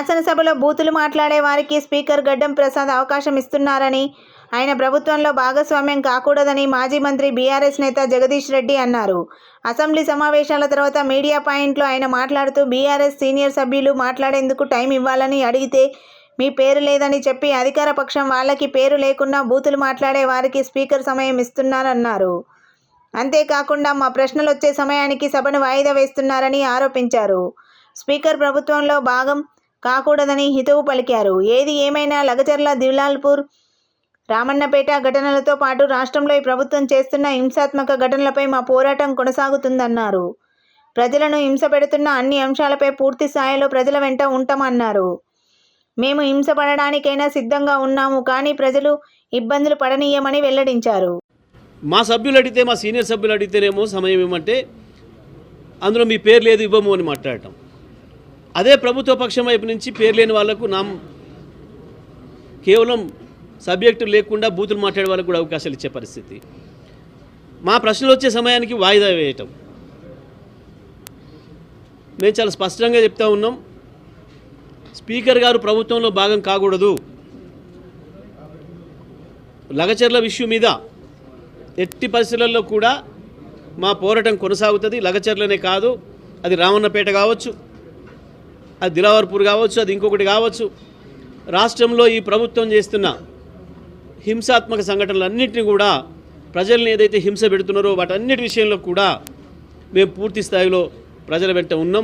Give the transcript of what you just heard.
శాసనసభలో బూతులు మాట్లాడే వారికి స్పీకర్ గడ్డం ప్రసాద్ అవకాశం ఇస్తున్నారని, ఆయన ప్రభుత్వంలో భాగస్వామ్యం కాకూడదని మాజీ మంత్రి బీఆర్ఎస్ నేత జగదీష్ రెడ్డి అన్నారు. అసెంబ్లీ సమావేశాల తర్వాత మీడియా పాయింట్లో ఆయన మాట్లాడుతూ, బీఆర్ఎస్ సీనియర్ సభ్యులు మాట్లాడేందుకు టైం ఇవ్వాలని అడిగితే మీ పేరు లేదని చెప్పి అధికార పక్షం వాళ్ళకి పేరు లేకున్నా బూతులు మాట్లాడే వారికి స్పీకర్ సమయం ఇస్తున్నారన్నారు. అంతేకాకుండా మా ప్రశ్నలు వచ్చే సమయానికి సభను వాయిదా వేస్తున్నారని ఆరోపించారు. స్పీకర్ ప్రభుత్వంలో భాగం కాకూడదని హితవు పలికారు. ఏది ఏమైనా లగచర్ల, దిలాల్పూర్, రామన్నపేట ఘటనలతో పాటు రాష్ట్రంలో ఈ ప్రభుత్వం చేస్తున్న హింసాత్మక ఘటనలపై మా పోరాటం కొనసాగుతుందన్నారు. ప్రజలను హింస పెడుతున్న అన్ని అంశాలపై పూర్తి స్థాయిలో ప్రజల వెంట ఉంటామన్నారు. మేము హింస పడడానికైనా సిద్ధంగా ఉన్నాము, కానీ ప్రజలు ఇబ్బందులు పడనీయమని వెల్లడించారు. మా సభ్యులు అడిగితే, మా సీనియర్ సభ్యులు అడిగితేనేమో సమయం ఏమంటే అందులో మీ పేరు లేదు ఇవ్వము అని మాట్లాడటం. అదే ప్రభుత్వ పక్షం వైపు నుంచి పేరు లేని వాళ్లకు కేవలం సబ్జెక్టు లేకుండా బూతులు మాట్లాడే వాళ్ళకు కూడా అవకాశాలు ఇచ్చే పరిస్థితి. మా ప్రశ్నలు వచ్చే సమయానికి వాయిదా వేయటం. మేము చాలా స్పష్టంగా చెప్తా ఉన్నాం, స్పీకర్ గారు ప్రభుత్వంలో భాగం కాకూడదు. లగచర్ల విషయం మీద ఎట్టి పరిస్థితులలో కూడా మా పోరాటం కొనసాగుతుంది. లగచర్లనే కాదు, అది రామన్నపేట కావచ్చు, అది దిలావర్పూర్ కావచ్చు, అది ఇంకొకటి కావచ్చు. రాష్ట్రంలో ఈ ప్రభుత్వం చేస్తున్న హింసాత్మక సంఘటనలన్నింటినీ కూడా, ప్రజల్ని ఏదైతే హింస పెడుతున్నారో వాటన్నిటి విషయంలో కూడా మేము పూర్తి స్థాయిలో ప్రజల వెంట ఉన్నాం.